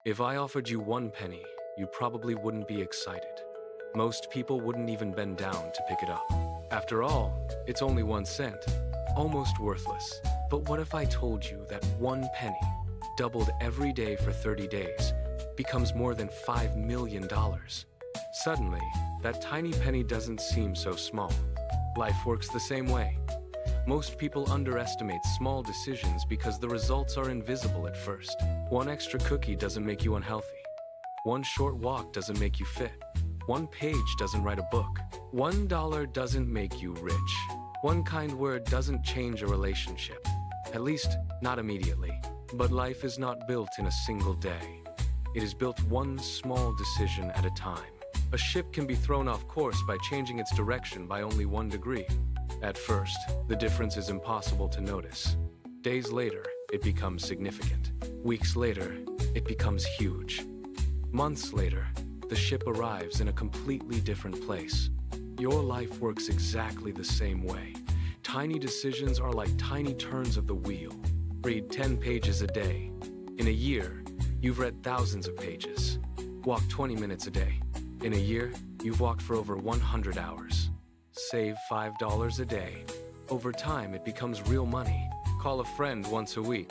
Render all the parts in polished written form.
If I offered you 1 penny, you probably wouldn't be excited. Most people wouldn't even bend down to pick it up. After all, it's only 1 cent, almost worthless. But what if I told you that 1 penny, doubled every day for 30 days, becomes more than $5 million? Suddenly, that tiny penny doesn't seem so small. Life works the same way. Most people underestimate small decisions because the results are invisible at first. One extra cookie doesn't make you unhealthy. One short walk doesn't make you fit. One page doesn't write a book. $1 doesn't make you rich. One kind word doesn't change a relationship. At least, not immediately. But life is not built in a single day. It is built one small decision at a time. A ship can be thrown off course by changing its direction by only 1 degree. At first, the difference is impossible to notice. Days later, it becomes significant. Weeks later, it becomes huge. Months later, the ship arrives in a completely different place. Your life works exactly the same way. Tiny decisions are like tiny turns of the wheel. Read 10 pages a day. In a year, you've read thousands of pages. Walk 20 minutes a day. In a year, you've walked for over 100 hours. Save $5 a day. Over time, it becomes real money. Call a friend once a week.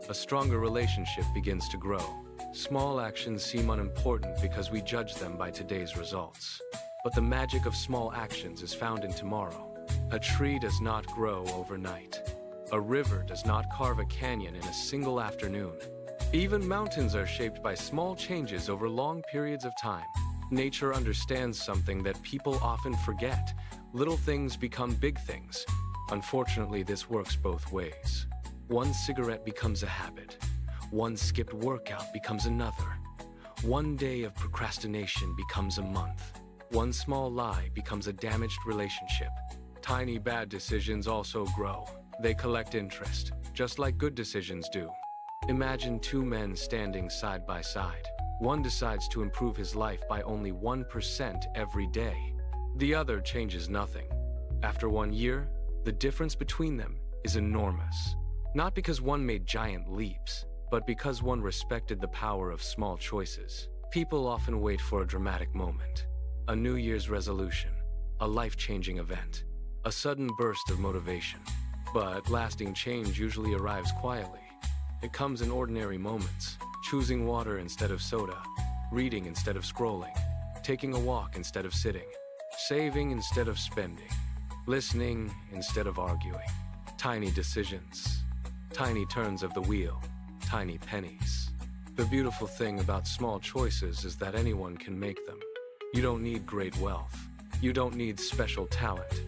A stronger relationship begins to grow. Small actions seem unimportant because we judge them by today's results. But the magic of small actions is found in tomorrow. A tree does not grow overnight. A river does not carve a canyon in a single afternoon. Even mountains are shaped by small changes over long periods of time. Nature understands something that people often forget. Little things become big things. Unfortunately, this works both ways. One cigarette becomes a habit. One skipped workout becomes another. One day of procrastination becomes a month. One small lie becomes a damaged relationship. Tiny bad decisions also grow. They collect interest, just like good decisions do. Imagine 2 men standing side by side. One decides to improve his life by only 1% every day. The other changes nothing. After 1 year, the difference between them is enormous. Not because one made giant leaps, but because one respected the power of small choices. People often wait for a dramatic moment. A New Year's resolution, a life-changing event, a sudden burst of motivation. But lasting change usually arrives quietly. It comes in ordinary moments. Choosing water instead of soda, reading instead of scrolling, taking a walk instead of sitting, saving instead of spending, listening instead of arguing. Tiny decisions, tiny turns of the wheel, tiny pennies. The beautiful thing about small choices is that anyone can make them. You don't need great wealth. You don't need special talent.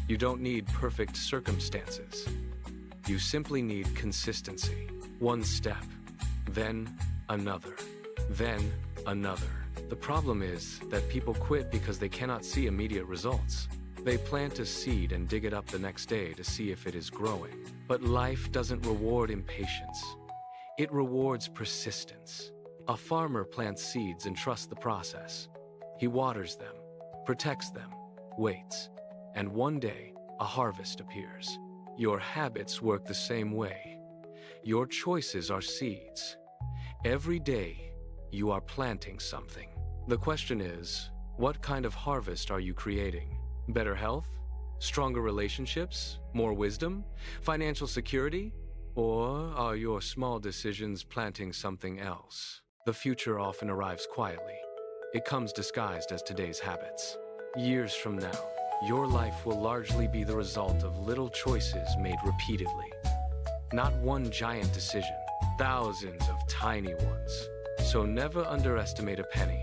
You don't need perfect circumstances. You simply need consistency. One step, then another, then another. The problem is that people quit because they cannot see immediate results. They plant a seed and dig it up the next day to see if it is growing. But life doesn't reward impatience. It rewards persistence. A farmer plants seeds and trusts the process. He waters them, protects them, waits, and one day, a harvest appears. Your habits work the same way. Your choices are seeds. Every day, you are planting something. The question is, what kind of harvest are you creating? Better health? Stronger relationships? More wisdom? Financial security? Or are your small decisions planting something else? The future often arrives quietly. It comes disguised as today's habits. Years from now, your life will largely be the result of little choices made repeatedly. Not one giant decision, thousands of tiny ones. So never underestimate a penny.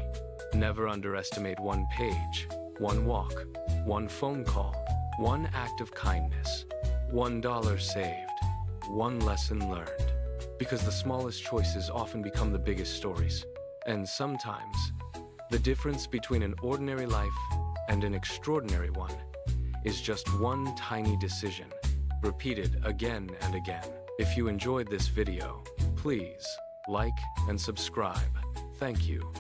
Never underestimate 1 page, 1 walk, 1 phone call, 1 act of kindness, $1 saved, 1 lesson learned. Because the smallest choices often become the biggest stories. And sometimes, the difference between an ordinary life and an extraordinary one is just 1 tiny decision, repeated again and again. If you enjoyed this video, please like and subscribe. Thank you.